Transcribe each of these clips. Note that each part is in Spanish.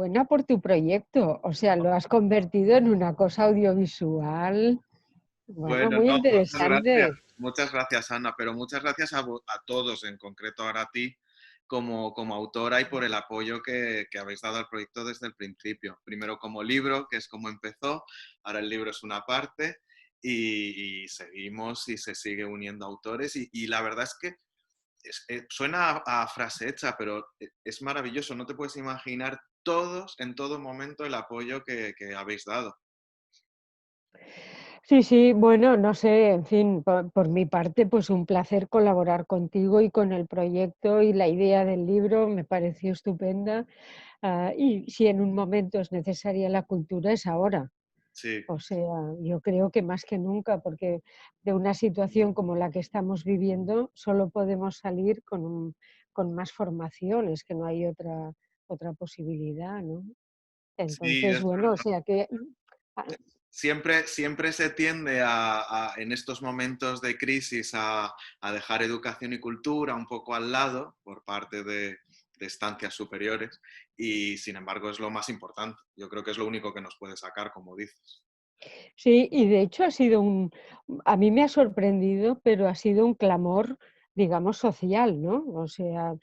enhorabuena por tu proyecto. O sea, lo has convertido en una cosa audiovisual. Bueno, Bueno, muy no, interesante. muchas gracias, Ana, pero muchas gracias a todos, en concreto ahora a ti como autora y por el apoyo que habéis dado al proyecto desde el principio. Primero como libro, que es como empezó, ahora el libro es una parte y seguimos y se sigue uniendo autores y la verdad es que suena a frase hecha, pero es maravilloso, no te puedes imaginar todos en todo momento el apoyo que habéis dado. Sí, sí, bueno, no sé, en fin, por mi parte, pues un placer colaborar contigo y con el proyecto y la idea del libro me pareció estupenda. Y si en un momento es necesaria la cultura, es ahora. Sí. O sea, yo creo que más que nunca, porque de una situación como la que estamos viviendo, solo podemos salir con más formación, es que no hay otra posibilidad, ¿no? Sí, Entonces, es bueno, o verdad. sea que Siempre se tiende en estos momentos de crisis a dejar educación y cultura un poco al lado por parte de estancias superiores y sin embargo es lo más importante. Yo creo que es lo único que nos puede sacar, como dices. sí, y de hecho ha sido a mí me ha sorprendido, pero ha sido un clamor, digamos, social, ¿no? O sea,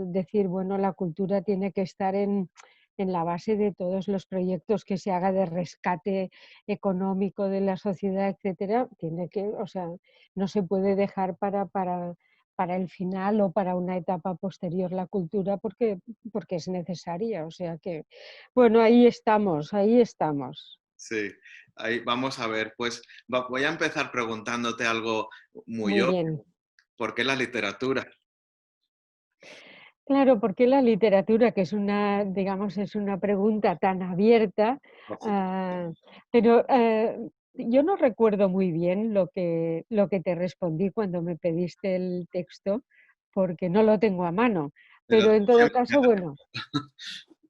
decir, bueno, la cultura tiene que estar en la base de todos los proyectos que se haga de rescate económico de la sociedad, etcétera, tiene que, o sea, no se puede dejar para el final o para una etapa posterior la cultura porque es necesaria. O sea que, bueno, ahí estamos, ahí estamos. Sí, ahí vamos a ver. Pues voy a empezar preguntándote algo muy Muy obvio. bien. ¿Por qué la literatura? Claro, porque la literatura, que es una, digamos, es una pregunta tan abierta, Por supuesto. ah, pero yo no recuerdo muy bien lo que te respondí cuando me pediste el texto, porque no lo tengo a mano. Te lo Pero en todo tengo caso, bueno,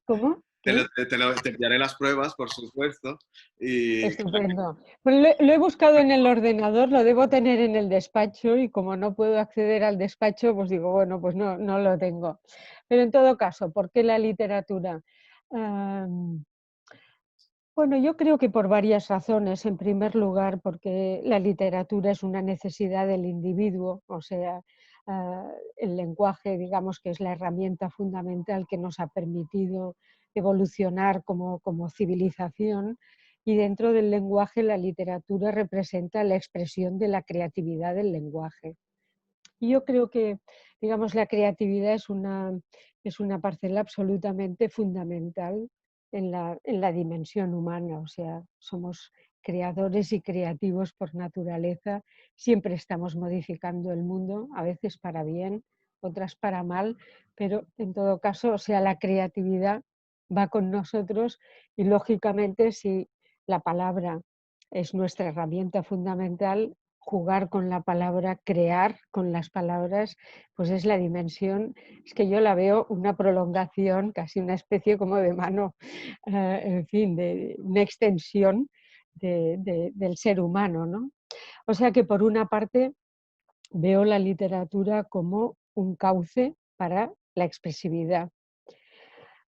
¿cómo? ¿Qué? te enviaré las pruebas, por supuesto. Y Estupendo. Pues lo he buscado en el ordenador, lo debo tener en el despacho y como no puedo acceder al despacho, pues digo, bueno, pues no, no lo tengo. Pero en todo caso, ¿por qué la literatura? Am, bueno, yo creo que por varias razones. En primer lugar, porque la literatura es una necesidad del individuo, o sea, el lenguaje, digamos que es la herramienta fundamental que nos ha permitido evolucionar como civilización, y dentro del lenguaje la literatura representa la expresión de la creatividad del lenguaje. Y yo creo que, digamos, la creatividad es una parcela absolutamente fundamental en la dimensión humana. O sea, somos creadores y creativos por naturaleza, siempre estamos modificando el mundo, a veces para bien, otras para mal, pero en todo caso, o sea, la creatividad va con nosotros y lógicamente si la palabra es nuestra herramienta fundamental, jugar con la palabra, crear con las palabras, pues es la dimensión, es que yo la veo una prolongación, casi una especie como de mano, en fin, de una extensión del ser humano, ¿no? O sea que por una parte veo la literatura como un cauce para la expresividad.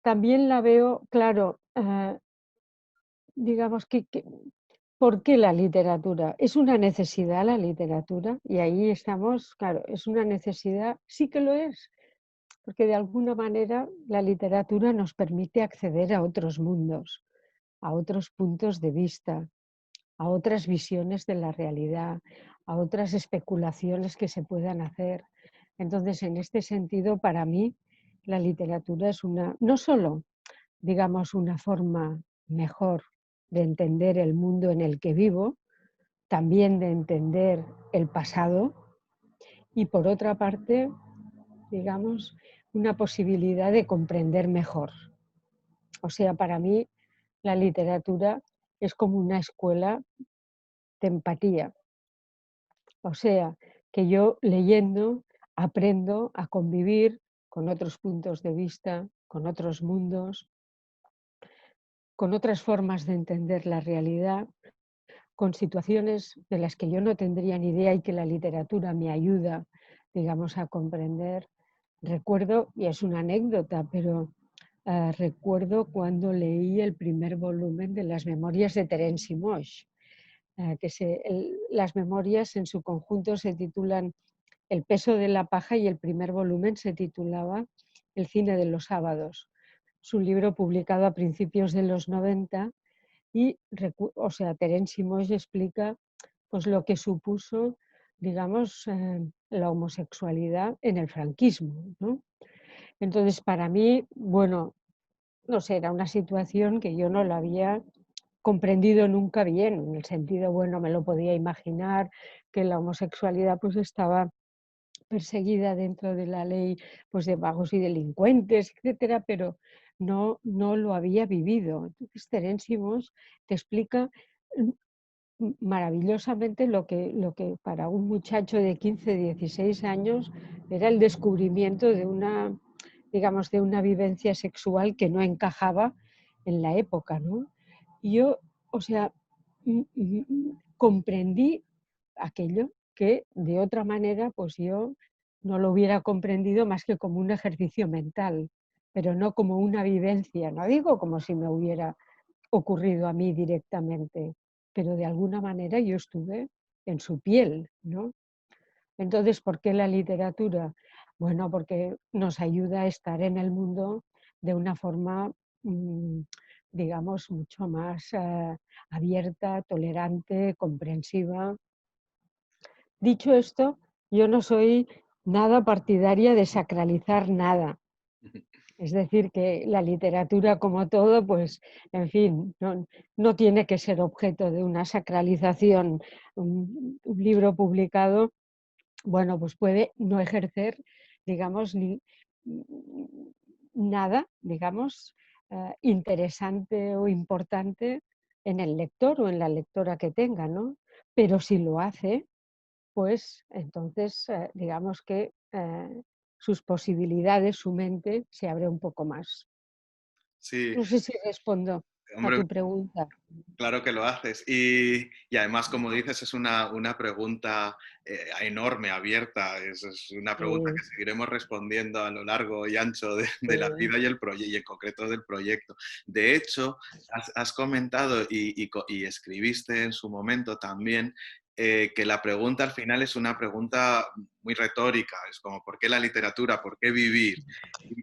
También la veo, claro, digamos que ¿por qué la literatura? ¿Es una necesidad la literatura? Y ahí estamos, claro, es una necesidad, sí que lo es, porque de alguna manera la literatura nos permite acceder a otros mundos, a otros puntos de vista, a otras visiones de la realidad, a otras especulaciones que se puedan hacer. Entonces, en este sentido, para mí, la literatura es no solo, digamos, una forma mejor de entender el mundo en el que vivo, también de entender el pasado y por otra parte, digamos, una posibilidad de comprender mejor. O sea, para mí la literatura es como una escuela de empatía. O sea, que yo leyendo aprendo a convivir con otros puntos de vista, con otros mundos, con otras formas de entender la realidad, con situaciones de las que yo no tendría ni idea y que la literatura me ayuda, digamos, a comprender. Recuerdo, y es una anécdota, pero recuerdo cuando leí el primer volumen de las Memorias de Terence Simoes, las memorias en su conjunto se titulan El peso de la paja y el primer volumen se titulaba El cine de los sábados. Es un libro publicado a principios de los 90 y, o sea, Terence Simoes explica pues, lo que supuso, digamos, la homosexualidad en el franquismo, ¿no? Entonces, para mí, bueno, no sé, era una situación que yo no la había comprendido nunca bien, en el sentido, bueno, me lo podía imaginar, que la homosexualidad pues estaba perseguida dentro de la ley pues de vagos y delincuentes, etcétera, pero no lo había vivido. Entonces, Terence Simoes te explica maravillosamente lo que para un muchacho de 15, 16 años era el descubrimiento de una, digamos, de una vivencia sexual que no encajaba en la época, ¿no? Y yo, o sea, comprendí aquello que de otra manera, pues yo no lo hubiera comprendido más que como un ejercicio mental, pero no como una vivencia, no digo como si me hubiera ocurrido a mí directamente, pero de alguna manera yo estuve en su piel, ¿no? Entonces, ¿por qué la literatura? Bueno, porque nos ayuda a estar en el mundo de una forma, mm, digamos, mucho más abierta, tolerante, comprensiva. Dicho esto, yo no soy nada partidaria de sacralizar nada. Es decir, que la literatura como todo, pues, en fin, no tiene que ser objeto de una sacralización. Un libro publicado, bueno, pues puede no ejercer, digamos, nada, digamos, interesante o importante en el lector o en la lectora que tenga, ¿no? Pero si lo hace, pues entonces, digamos que sus posibilidades, su mente se abre un poco más. Sí, No sé si respondo a hombre, tu pregunta. claro que lo haces. Y además, como dices, es una pregunta enorme, abierta. Es una pregunta que Sí, seguiremos respondiendo a lo largo y ancho de la sí, vida y en concreto del proyecto. De hecho, has comentado y escribiste en su momento también que la pregunta al final es una pregunta muy retórica. Es como, ¿por qué la literatura? ¿Por qué vivir?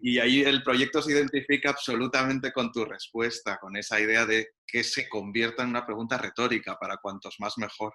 Y ahí el proyecto se identifica absolutamente con tu respuesta, con esa idea de que se convierta en una pregunta retórica para cuantos más mejor.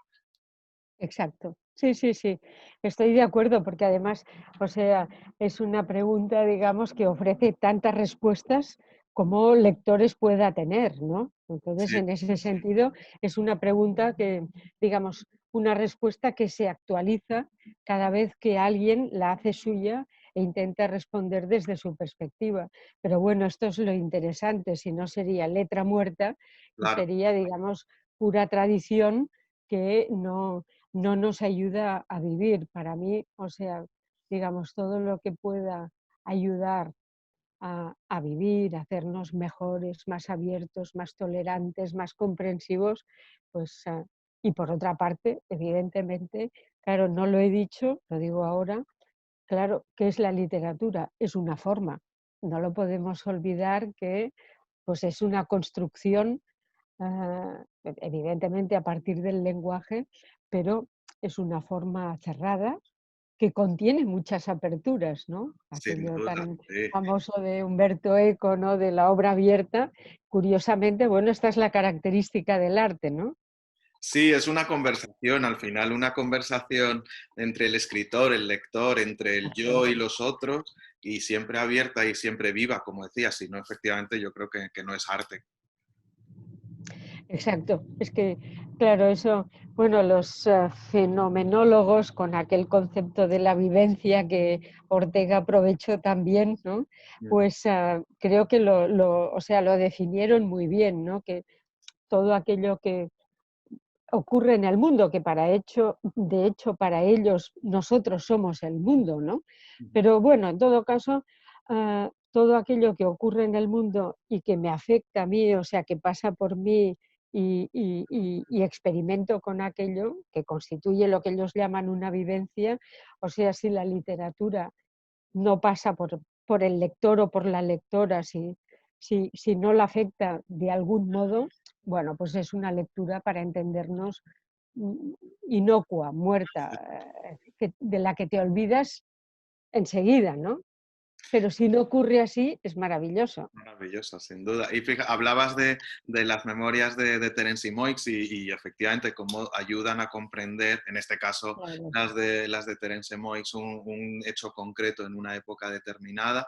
exacto. Sí, sí, sí. Estoy de acuerdo porque además, o sea, es una pregunta, digamos, que ofrece tantas respuestas como lectores pueda tener, ¿no? Entonces, Sí, en ese sentido, es una pregunta que, digamos, una respuesta que se actualiza cada vez que alguien la hace suya e intenta responder desde su perspectiva. Pero bueno, esto es lo interesante, si no sería letra muerta y claro. sería, digamos, pura tradición que no nos ayuda a vivir. Para mí, o sea, digamos, todo lo que pueda ayudar a vivir, a hacernos mejores, más abiertos, más tolerantes, más comprensivos, pues, y por otra parte, evidentemente, claro, no lo he dicho, lo digo ahora, claro, ¿qué es la literatura? Es una forma. No lo podemos olvidar que pues es una construcción evidentemente a partir del lenguaje, pero es una forma cerrada que contiene muchas aperturas, ¿no? Sin Aquello duda, tan sí. famoso de Humberto Eco, ¿no? De la obra abierta. Curiosamente, bueno, esta es la característica del arte, ¿no? Sí, es una conversación al final, una conversación entre el escritor, el lector, entre el yo y los otros, y siempre abierta y siempre viva, como decías, si no, efectivamente yo creo que no es arte. Exacto. Es que, claro, eso, bueno, los fenomenólogos con aquel concepto de la vivencia que Ortega aprovechó también, ¿no? Mm. Pues creo que o sea, lo definieron muy bien, ¿no? Que todo aquello que ocurre en el mundo, que de hecho, para ellos nosotros somos el mundo, ¿no? Pero bueno, en todo caso, todo aquello que ocurre en el mundo y que me afecta a mí, o sea, que pasa por mí y experimento con aquello, que constituye lo que ellos llaman una vivencia, o sea, si la literatura no pasa por el lector o por la lectora, si no la afecta de algún modo, bueno, pues es una lectura para entendernos mm, inocua, muerta, de la que te olvidas enseguida, ¿no? Pero si no ocurre así, es maravilloso. Maravilloso, sin duda. Y fíjate, hablabas de las memorias de Terence y Moix y efectivamente cómo ayudan a comprender, en este caso Claro. las de Terence Moix, un hecho concreto en una época determinada.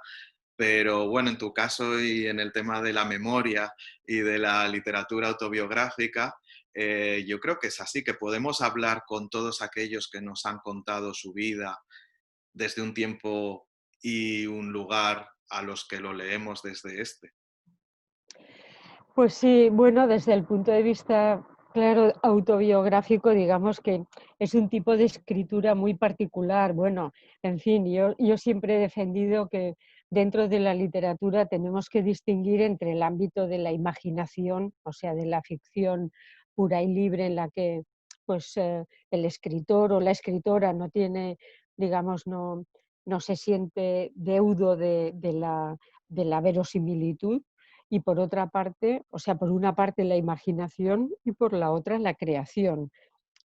Pero bueno, en tu caso y en el tema de la memoria y de la literatura autobiográfica, yo creo que es así, que podemos hablar con todos aquellos que nos han contado su vida desde un tiempo y un lugar a los que lo leemos desde este. Pues sí, bueno, desde el punto de vista, claro, autobiográfico, digamos que es un tipo de escritura muy particular. Bueno, en fin, yo siempre he defendido que dentro de la literatura tenemos que distinguir entre el ámbito de la imaginación, o sea, de la ficción pura y libre en la que pues el escritor o la escritora no tiene, digamos, no se siente deudo de la verosimilitud y por otra parte, o sea, por una parte la imaginación y por la otra la creación.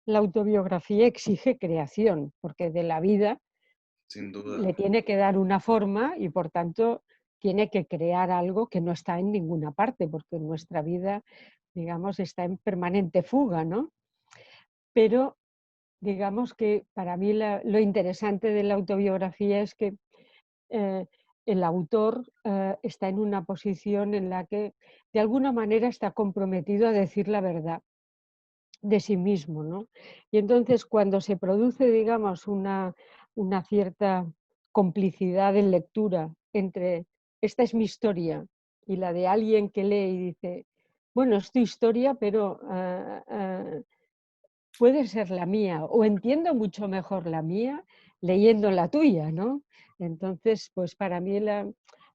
La autobiografía exige creación, porque de la vida Sin duda. le tiene que dar una forma y por tanto tiene que crear algo que no está en ninguna parte, porque nuestra vida, digamos, está en permanente fuga, ¿no? Pero digamos que para mí lo interesante de la autobiografía es que eh, el autor está en una posición en la que de alguna manera está comprometido a decir la verdad de sí mismo, ¿no? Y entonces cuando se produce, digamos, una cierta complicidad en lectura entre esta es mi historia y la de alguien que lee y dice, bueno, es tu historia, pero puede ser la mía o entiendo mucho mejor la mía leyendo la tuya, ¿no? Entonces, pues para mí la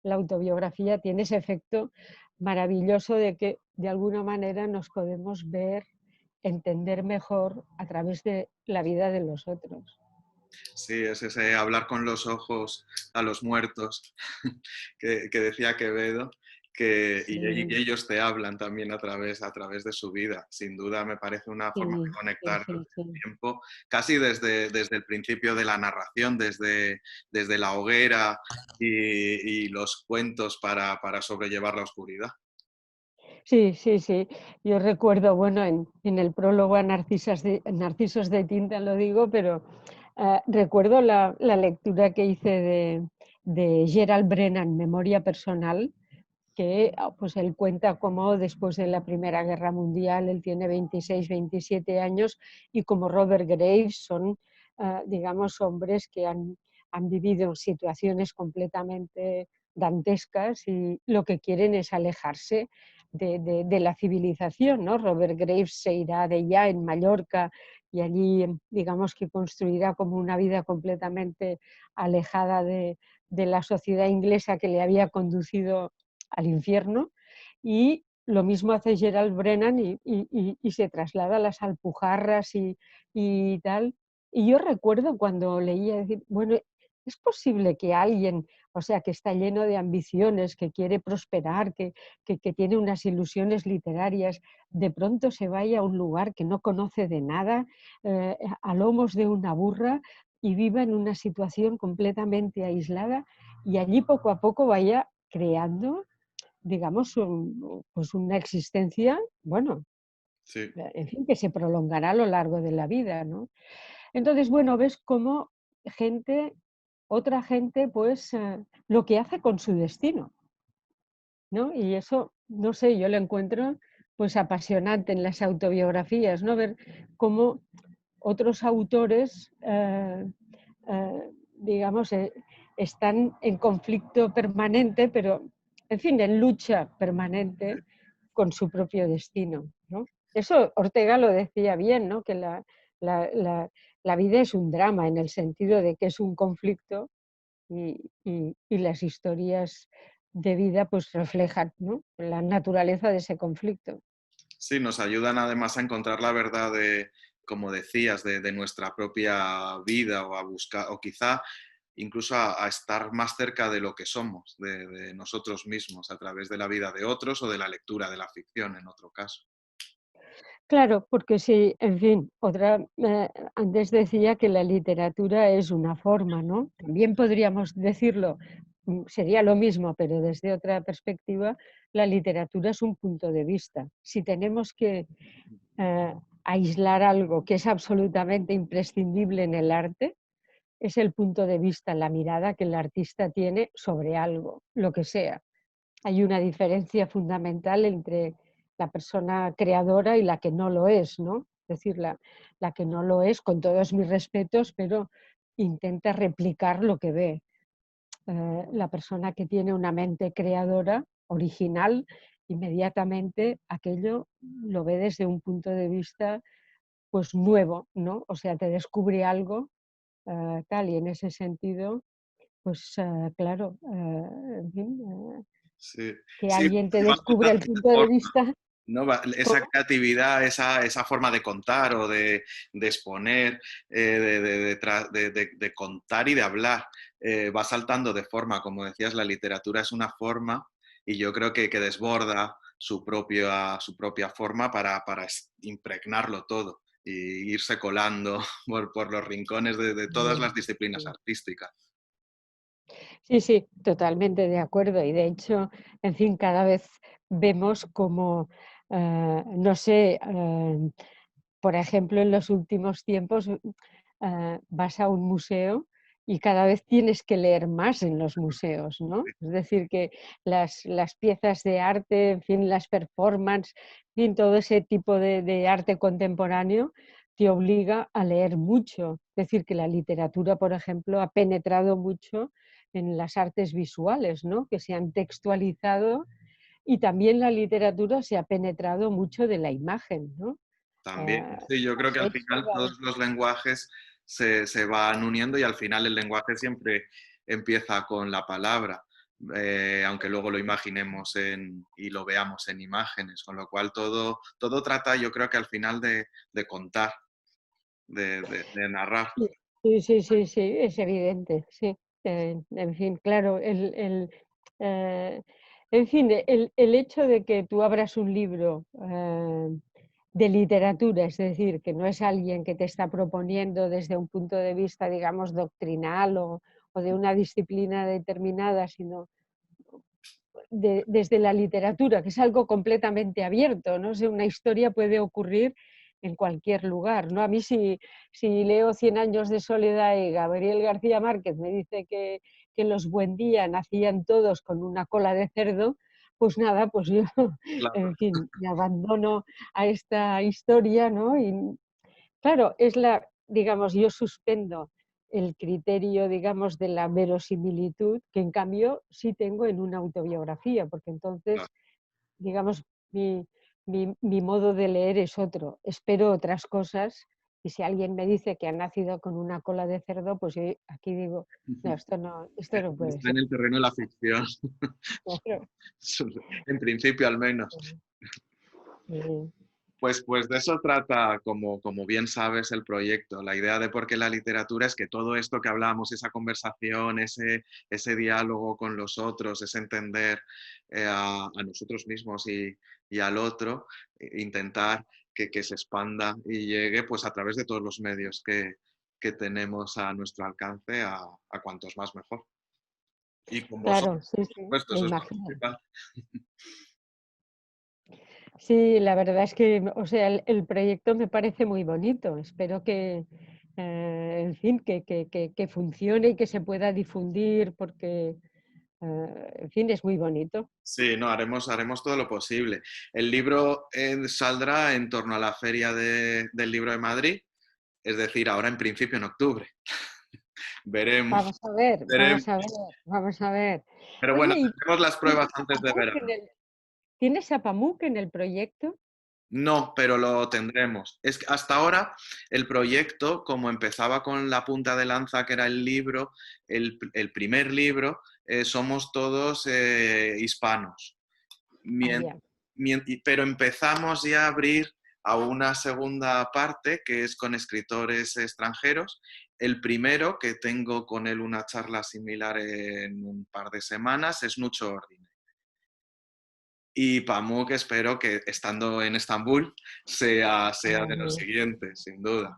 autobiografía tiene ese efecto maravilloso de que de alguna manera nos podemos ver, entender mejor a través de la vida de los otros. Sí, es ese hablar con los ojos a los muertos que decía Quevedo, y Sí, ellos te hablan también a través de su vida. Sin duda me parece una forma de sí, sí, conectar con sí, sí. el tiempo, casi desde el principio de la narración, desde la hoguera y los cuentos para sobrellevar la oscuridad. Sí, sí, sí. Yo recuerdo, bueno, en el prólogo a Narcisos de tinta lo digo, pero recuerdo la lectura que hice de Gerald Brennan, Memoria personal, que pues él cuenta cómo después de la Primera Guerra Mundial él tiene 26, 27 años y como Robert Graves son, digamos, hombres que han vivido situaciones completamente dantescas y lo que quieren es alejarse de la civilización, ¿no? Robert Graves se irá de ya en Mallorca y allí, digamos que construirá como una vida completamente alejada de la sociedad inglesa que le había conducido al infierno y lo mismo hace Gerald Brennan y se traslada a las Alpujarras y tal. Y yo recuerdo cuando leía decir, bueno, es posible que alguien, o sea, que está lleno de ambiciones, que quiere prosperar, que tiene unas ilusiones literarias, de pronto se vaya a un lugar que no conoce de nada, a lomos de una burra y viva en una situación completamente aislada y allí poco a poco vaya creando digamos, pues una existencia, bueno, Sí. en fin, que se prolongará a lo largo de la vida, ¿no? Entonces, bueno, ves cómo otra gente, pues, lo que hace con su destino, ¿no? Y eso, no sé, yo lo encuentro, pues, apasionante en las autobiografías, ¿no? Ver cómo otros autores, digamos, están en conflicto permanente, pero, en fin, en lucha permanente con su propio destino, ¿no? Eso Ortega lo decía bien, ¿no? Que la, la- la vida es un drama en el sentido de que es un conflicto y las historias de vida pues reflejan, ¿no? La naturaleza de ese conflicto. Sí, nos ayudan además a encontrar la verdad como decías, de nuestra propia vida o a buscar, o quizá incluso a estar más cerca de lo que somos, de nosotros mismos, a través de la vida de otros o de la lectura de la ficción, en otro caso. Claro, porque sí, en fin, antes decía que la literatura es una forma, ¿no? También podríamos decirlo, sería lo mismo, pero desde otra perspectiva, la literatura es un punto de vista. Si tenemos que eh, aislar algo que es absolutamente imprescindible en el arte, es el punto de vista, la mirada que el artista tiene sobre algo, lo que sea. Hay una diferencia fundamental entre la persona creadora y la que no lo es, ¿no? Es decir, la que no lo es, con todos mis respetos, pero intenta replicar lo que ve. La persona que tiene una mente creadora, original, inmediatamente aquello lo ve desde un punto de vista pues nuevo, ¿no? O sea, te descubre algo tal, y en ese sentido, pues claro, en fin, Sí, que sí, alguien te va descubra el faltando de punto de forma, vista. ¿no? Esa ¿Cómo? creatividad, esa forma de contar o de exponer, de contar y de hablar, va saltando de forma. Como decías, la literatura es una forma y yo creo que desborda su propia forma para impregnarlo todo y irse colando por los rincones de todas las disciplinas Sí, artísticas. sí, sí, totalmente de acuerdo. Y de hecho, en fin, cada vez vemos como, no sé, por ejemplo, en los últimos tiempos vas a un museo y cada vez tienes que leer más en los museos, ¿no? Es decir, que las piezas de arte, en fin, las performances, en fin, todo ese tipo de arte contemporáneo te obliga a leer mucho. Es decir, que la literatura, por ejemplo, ha penetrado mucho en las artes visuales, ¿no? Que se han textualizado, y también la literatura se ha penetrado mucho de la imagen, ¿no? También, Eh, sí, yo creo que de al hecho, final todos los lenguajes se van uniendo y al final el lenguaje siempre empieza con la palabra, aunque luego lo imaginemos y lo veamos en imágenes, con lo cual todo trata, yo creo que al final de contar, de narrar. sí, sí, sí, sí, sí, es evidente, sí. En fin, claro, eh, en fin, el hecho de que tú abras un libro de literatura, es decir, que no es alguien que te está proponiendo desde un punto de vista, digamos, doctrinal o de una disciplina determinada, sino desde la literatura, que es algo completamente abierto, ¿no? O sea, una historia puede ocurrir en cualquier lugar, ¿no? A mí si leo Cien años de soledad y Gabriel García Márquez me dice que los Buendía nacían todos con una cola de cerdo, pues nada, pues yo, Claro, en fin, me abandono a esta historia, ¿no? Y claro, digamos, yo suspendo el criterio, digamos, de la verosimilitud, que en cambio sí tengo en una autobiografía, porque claro. entonces, digamos, mi, mi modo de leer es otro. Espero otras cosas, y si alguien me dice que ha nacido con una cola de cerdo, pues yo aquí digo, no, esto no puede Está ser. en el terreno de la ficción, Claro. en principio al menos. Sí, Pues de eso trata, como bien sabes, el proyecto. La idea de por qué la literatura es que todo esto que hablamos, esa conversación, ese diálogo con los otros, ese entender a nosotros mismos y al otro, intentar que se expanda y llegue pues, a través de todos los medios que tenemos a nuestro alcance a cuantos más mejor. Y con claro, vosotros, sí, por sí, supuesto, me eso es lo imagino. principal. Sí, la verdad es que, o sea, el proyecto me parece muy bonito. Espero que, en fin, que funcione y que se pueda difundir porque, en fin, es muy bonito. Sí, no, haremos todo lo posible. El libro saldrá en torno a la Feria del Libro de Madrid, es decir, ahora en principio en octubre. Veremos, Vamos a ver, vamos veremos. a ver, vamos a ver. Pero Oye, bueno, ¿y tendremos las pruebas tienes a antes de verano. tienes a Pamuk en el proyecto? No, pero lo tendremos. Es que hasta ahora el proyecto, como empezaba con la punta de lanza, que era el libro, el primer libro, somos todos hispanos. Ah, ya. Pero empezamos ya a abrir a una segunda parte que es con escritores extranjeros El primero, que tengo con él una charla similar en un par de semanas, es Nucho Ordine. Y Pamuk espero que, estando en Estambul, sea de los Ah, siguientes, sin duda.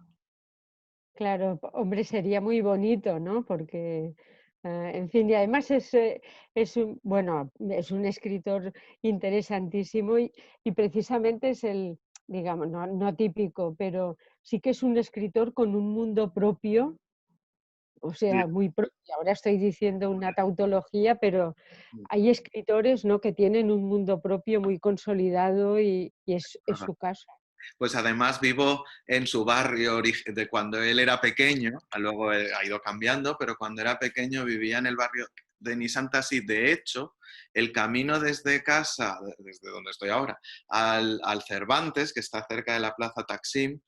claro, hombre, sería muy bonito, ¿no? Porque, en fin, y además es un, bueno, es un escritor interesantísimo y precisamente es el, digamos, no típico, pero sí que es un escritor con un mundo propio, o Sí, sea, muy propio. Ahora estoy diciendo una tautología, pero sí, hay escritores, ¿no?, que tienen un mundo propio muy consolidado y es ajá. su caso. Pues además vivo en su barrio de cuando él era pequeño, luego ha ido cambiando, pero cuando era pequeño vivía en el barrio de Nisantasi. De hecho, el camino desde casa, desde donde estoy ahora, al Cervantes, que está cerca de la Plaza Taksim,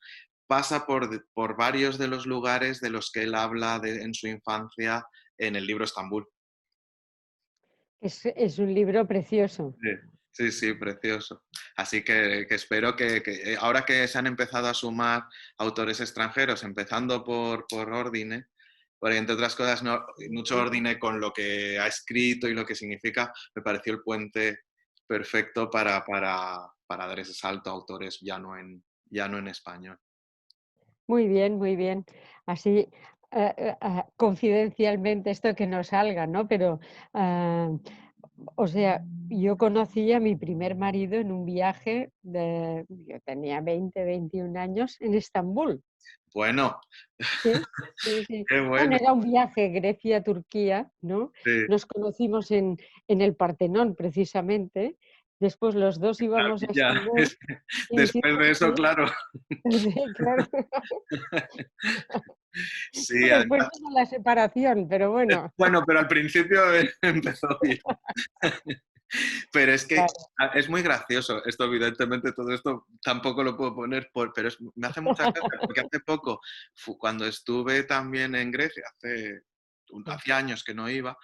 pasa por varios de los lugares de los que él habla en su infancia en el libro Estambul. Es un libro precioso. Sí, sí, sí, precioso. Así que espero que ahora que se han empezado a sumar autores extranjeros, empezando por Ordine, porque entre otras cosas, mucho Ordine con lo que ha escrito y lo que significa, me pareció el puente perfecto para dar ese salto a autores ya no en español. Muy bien, muy bien. Así, confidencialmente, esto que no salga, ¿no? Pero, ah, o sea, yo conocí a mi primer marido en un viaje yo tenía 20, 21 años en Estambul. Bueno, Sí, sí, sí. qué Bueno, bueno. era un viaje Grecia-Turquía, ¿no? Sí, Nos conocimos en el Partenón, precisamente. Después los dos íbamos a ya, Estambul. Sí, sí, después de eso, sí, claro. sí, claro. Sí, Después además, vino la separación, pero bueno, bueno, pero al principio empezó bien. Pero es que claro. es muy gracioso esto, evidentemente, todo esto tampoco lo puedo poner, pero me hace mucha gracia, porque hace poco, cuando estuve también en Grecia, hacía años que no iba,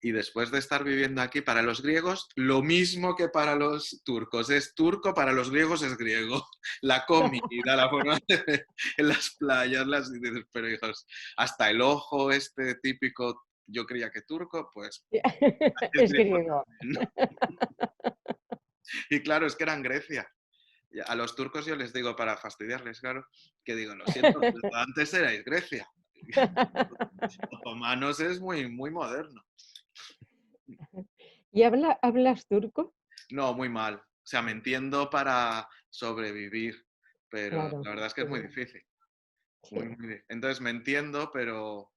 y después de estar viviendo aquí, para los griegos, lo mismo que para los turcos, es turco, para los griegos es griego. La comida, la forma de ver en las playas, y dices, pero hijos, hasta el ojo este típico, yo creía que turco, pues es Es griego griego. también, ¿no? Y claro, es que era en Grecia. Y a los turcos yo les digo, para fastidiarles, claro, que digo, lo siento, pero antes erais Grecia. Otomanos es muy, muy moderno. ¿Y hablas turco? No, muy mal. O sea, me entiendo para sobrevivir, pero Claro, la verdad es que es muy sí, difícil. Muy, sí. entonces me entiendo, pero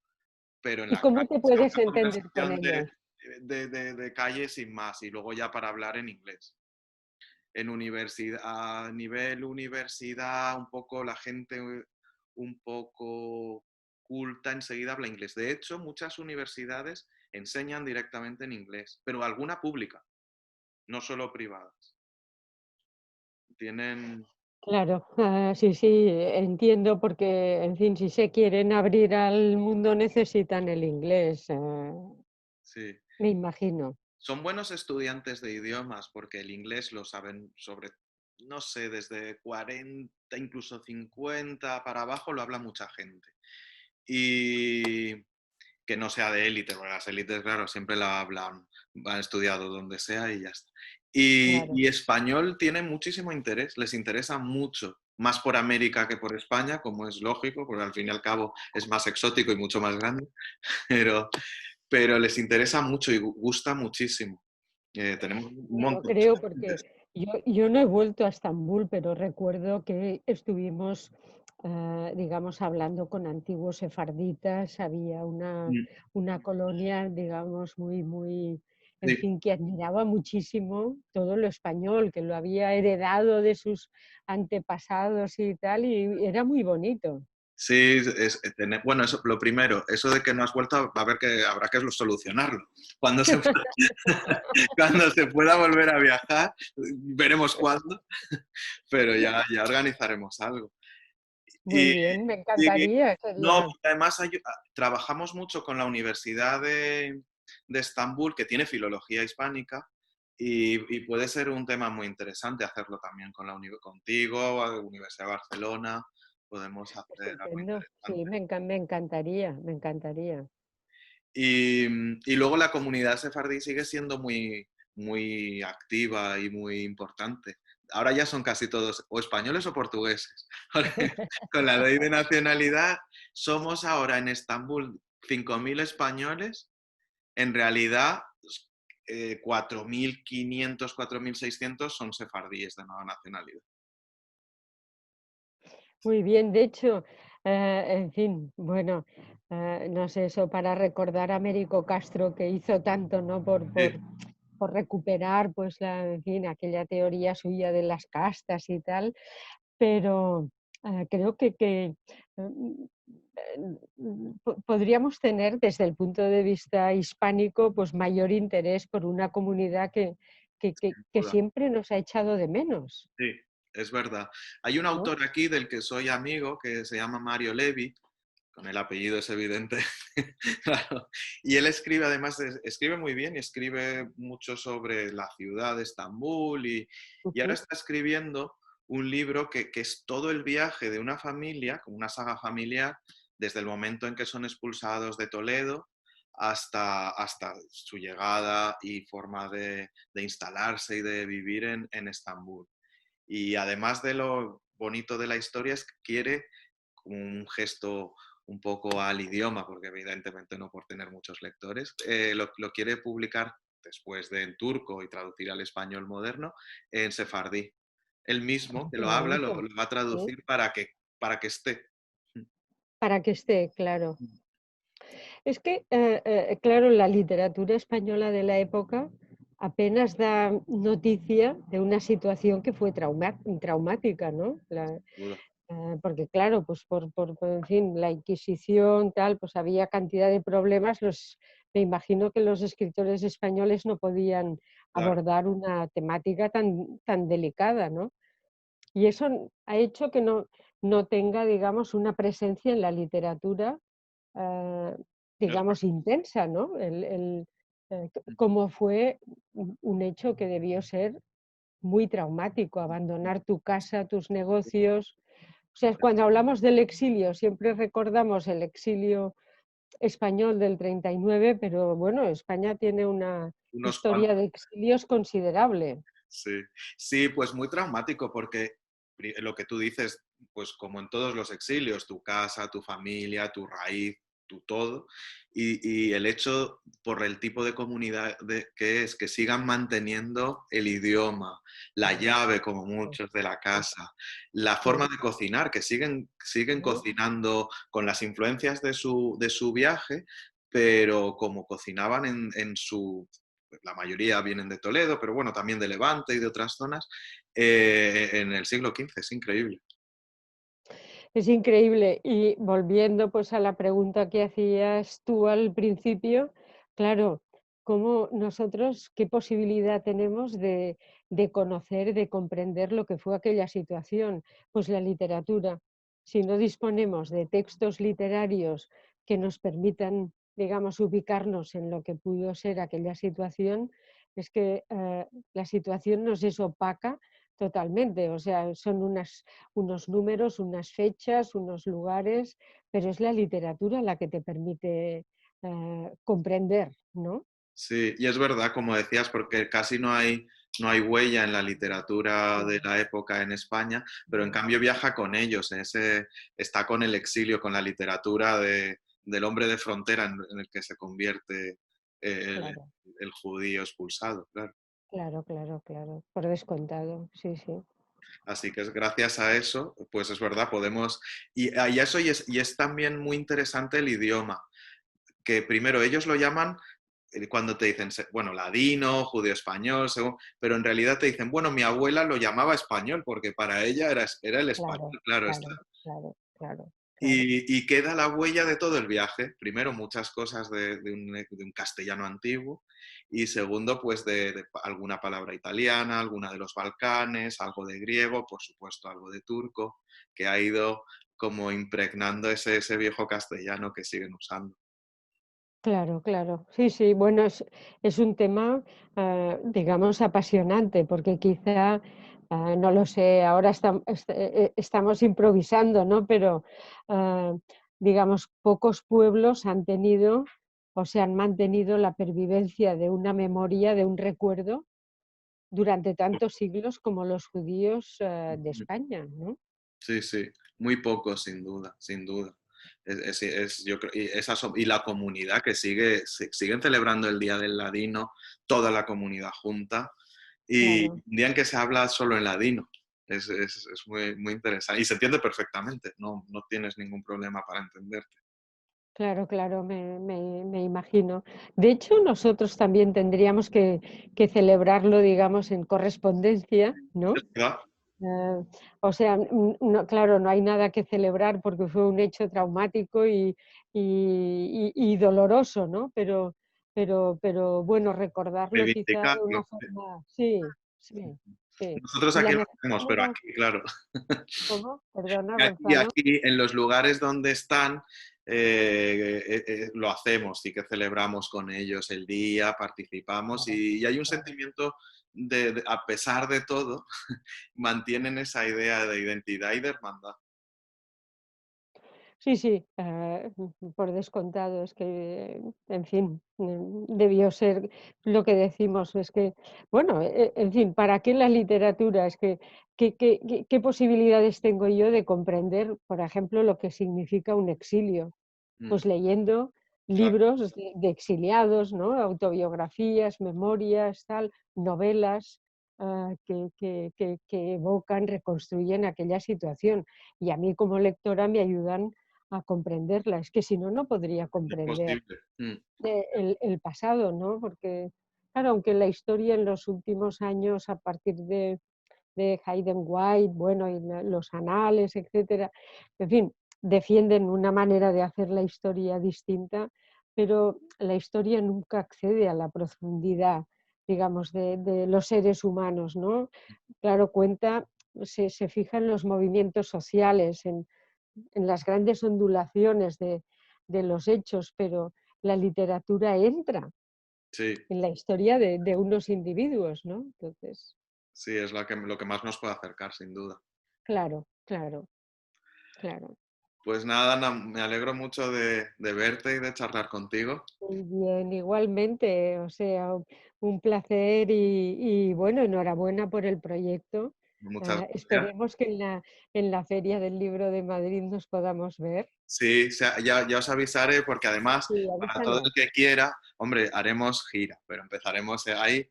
en ¿Y la cómo calle, te o sea, puedes una entender con conversación ellos? de calle sin más, y luego ya para hablar en inglés. En universidad, a nivel universidad, un poco la gente un poco culta enseguida habla inglés. De hecho, muchas universidades enseñan directamente en inglés, pero alguna pública, no solo privadas. Tienen, Claro, sí, sí, entiendo porque, en fin, si se quieren abrir al mundo necesitan el inglés, sí. me imagino. Son buenos estudiantes de idiomas porque el inglés lo saben sobre, no sé, desde 40, incluso 50 para abajo lo habla mucha gente. Y que no sea de élite, porque las élites, claro, siempre la hablan, han estudiado donde sea y ya está. Claro. Y español tiene muchísimo interés, les interesa mucho, más por América que por España, como es lógico, porque al fin y al cabo es más exótico y mucho más grande, pero, pero les interesa mucho y gusta muchísimo. Tenemos un Yo montón de creo porque estudiantes. yo no he vuelto a Estambul, pero recuerdo que estuvimos, digamos, hablando con antiguos sefarditas. Había Mm, una colonia, digamos, en sí. fin, que admiraba muchísimo todo lo español, que lo había heredado de sus antepasados y tal, y era muy bonito. Sí, bueno, eso, lo primero, eso de que no has vuelto, va a ver que habrá que solucionarlo. Cuando se, cuando se pueda volver a viajar, veremos cuándo, pero ya organizaremos algo. Muy Y, bien, me y encantaría, no, sería además trabajamos mucho con la Universidad de Estambul, que tiene filología hispánica, y puede ser un tema muy interesante hacerlo también con contigo, Universidad de Barcelona. podemos hacer algo Estupendo. Sí, interesante. me encantaría, me encantaría. Y luego la comunidad sefardí sigue siendo muy, muy activa y muy importante. Ahora ya son casi todos o españoles o portugueses. Con la ley de nacionalidad somos ahora en Estambul 5.000 españoles. En realidad, 4.500, 4.600 son sefardíes de nueva nacionalidad. Muy bien, de hecho, en fin, bueno, no sé, eso para recordar a Américo Castro que hizo tanto, ¿no? Sí, Por recuperar, pues, en fin, aquella teoría suya de las castas y tal, pero creo que mm, podríamos tener desde el punto de vista hispánico, pues mayor interés por una comunidad sin que duda. siempre nos ha echado de menos, Sí, es verdad. Hay un ¿no? autor aquí del que soy amigo que se llama Mario Levi, con el apellido es evidente, claro. Y él escribe, además, escribe muy bien y escribe mucho sobre la ciudad de Estambul y ahora Ujú. está escribiendo un libro que es todo el viaje de una familia, como una saga familiar, desde el momento en que son expulsados de Toledo hasta su llegada y forma de instalarse y de vivir en Estambul. Y además de lo bonito de la historia es que quiere como un gesto un poco al idioma, porque evidentemente no por tener muchos lectores, lo quiere publicar después de en turco y traducir al español moderno en sefardí. Él mismo, Ah, que qué lo habla, bonito. lo va a Sí, traducir para que esté. para que esté, claro. Es que, claro, la literatura española de la época apenas da noticia de una situación que fue traumática, ¿no? Porque claro, pues en fin, la Inquisición, tal, pues había cantidad de problemas. Me imagino que los escritores españoles no podían Claro, abordar una temática tan delicada, ¿no? Y eso ha hecho que no tenga, digamos, una presencia en la literatura ah, es digamos, intensa, ¿no? Como fue un hecho que debió ser muy traumático, abandonar tu casa, tus negocios. O sea, cuando hablamos del exilio, siempre recordamos el exilio español del 39, pero bueno, España tiene una unos historia cuantos. de exilios considerable. Sí, sí, pues muy traumático porque lo que tú dices, pues como en todos los exilios, tu casa, tu familia, tu raíz, tu todo, y el hecho por el tipo de comunidad que es, que sigan manteniendo el idioma, la Claro, llave como sí, muchos de la sí, casa, la forma sí, de cocinar, que siguen sí. cocinando con las influencias de su viaje, pero como cocinaban en su la mayoría vienen de Toledo, pero bueno, también de Levante y de otras zonas, en el siglo XV, es increíble. Es increíble. Y volviendo pues a la pregunta que hacías tú al principio, claro, cómo nosotros, qué posibilidad tenemos de conocer, de comprender lo que fue aquella situación. Pues la literatura. Si no disponemos de textos literarios que nos permitan, digamos, ubicarnos en lo que pudo ser aquella situación, es que la situación nos es opaca totalmente. O sea, son unos números, unas fechas, unos lugares, pero es la literatura la que te permite comprender, ¿no? Sí, y es verdad, como decías, porque casi no hay huella en la literatura de Claro, la época en España, pero en no, cambio viaja con ellos, está con el exilio, con la literatura del hombre de frontera en el que se convierte el, claro, el judío expulsado, claro. claro, claro, claro, por descontado, sí, sí. Así que es gracias a eso, pues es verdad, podemos... Y eso y es también muy interesante el idioma, que primero ellos lo llaman, cuando te dicen, bueno, ladino, judío español, pero en realidad te dicen, bueno, mi abuela lo llamaba español, porque para ella era el español, Claro, claro está. claro, claro, claro, claro. Y queda la huella de todo el viaje. Primero, muchas cosas de un castellano antiguo. Y segundo, pues de alguna palabra italiana, alguna de los Balcanes, algo de griego, por supuesto, algo de turco, que ha ido como impregnando ese viejo castellano que siguen usando. Claro, claro. Sí, sí. Bueno, es un tema, digamos, apasionante, porque quizá No lo sé, ahora estamos improvisando, ¿no? Pero, ah, digamos, pocos pueblos han tenido o se han mantenido la pervivencia de una memoria, de un recuerdo, durante tantos siglos como los judíos, de España, ¿no? Sí, sí, muy poco, sin duda, sin duda. Yo creo, y la comunidad que siguen celebrando el Día del Ladino, toda la comunidad junta, y Claro, un día en que se habla solo en ladino. Es muy, muy interesante y se entiende perfectamente, no tienes ningún problema para entenderte. claro, claro, me imagino. De hecho, nosotros también tendríamos que celebrarlo, digamos, en correspondencia, ¿no? ¿Es verdad? Eh, o sea, no, claro, no hay nada que celebrar porque fue un hecho traumático y doloroso, ¿no? Pero bueno, recordarlo quizá de Reivindicarlo. una forma, sí, sí, sí. Nosotros Y aquí la lo mejor hacemos, pero manera, aquí, claro. ¿cómo? Perdona, Y Gonzalo. aquí, en los lugares donde están, lo hacemos, sí que celebramos con ellos el día, participamos Claro, y hay un claro. sentimiento a pesar de todo, mantienen esa idea de identidad y de hermandad. Sí, sí, por descontado, es que, en fin, debió ser lo que decimos, es que, bueno, en fin, ¿para qué la literatura? Es que, ¿qué posibilidades tengo yo de comprender, por ejemplo, lo que significa un exilio? Mm, Pues leyendo claro, libros de exiliados, ¿no? Autobiografías, memorias, tal, novelas, que evocan, reconstruyen aquella situación. Y a mí como lectora me ayudan a comprenderla. Es que si no, no podría es comprender posible. Mm, el pasado, ¿no? Porque, claro, aunque la historia en los últimos años, a partir de Hayden White, bueno, y los anales, etcétera, en fin, defienden una manera de hacer la historia distinta, pero la historia nunca accede a la profundidad, digamos, de los seres humanos, ¿no? Claro, se fija en los movimientos sociales, en las grandes ondulaciones de los hechos, pero la literatura entra sí, en la historia de unos individuos, ¿no? Entonces, sí, es lo que más nos puede acercar, sin duda. claro, claro, claro. Pues nada, Ana, me alegro mucho de verte y de charlar contigo. Muy bien, igualmente, o sea, un placer y bueno, enhorabuena por el proyecto. Muchas gracias. Esperemos que en la Feria del Libro de Madrid nos podamos ver. Sí, ya os avisaré porque además, Sí, para todo el avísanos. que quiera, hombre, haremos gira, pero empezaremos ahí.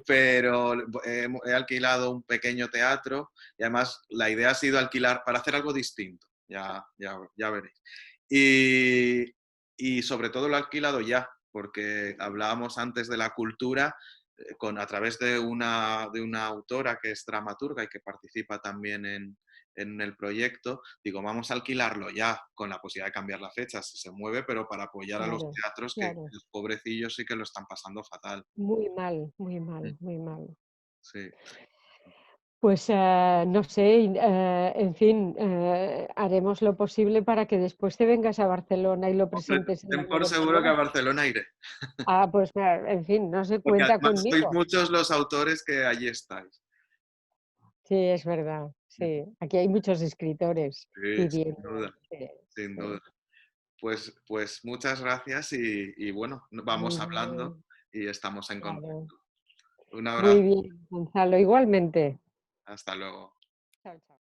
Pero he alquilado un pequeño teatro y además la idea ha sido alquilar para hacer algo distinto, ya veréis. Y, y sobre todo lo he alquilado ya, porque hablábamos antes de la cultura a través de una autora que es dramaturga y que participa también en el proyecto, digo, vamos a alquilarlo ya, con la posibilidad de cambiar la fecha si se mueve, pero para apoyar a los Claro, teatros que claro. los pobrecillos sí que lo están pasando fatal. Muy mal, muy Mm, mal, muy mal. sí. Pues no sé, en fin, haremos lo posible para que después te vengas a Barcelona y lo Hombre, presentes en la ten por seguro que a universidad. Barcelona iré, Pues en fin, no se porque cuenta además sois conmigo. muchos los autores que allí estáis. Sí, es verdad, Mm, sí. Aquí hay muchos escritores sí, sin viviendo. duda, Sí, sin sí. duda. Pues muchas gracias y bueno, Muy vamos hablando bien, y estamos en claro. contacto. Un abrazo, Muy bien, Gonzalo, igualmente. hasta luego. Chao, chao.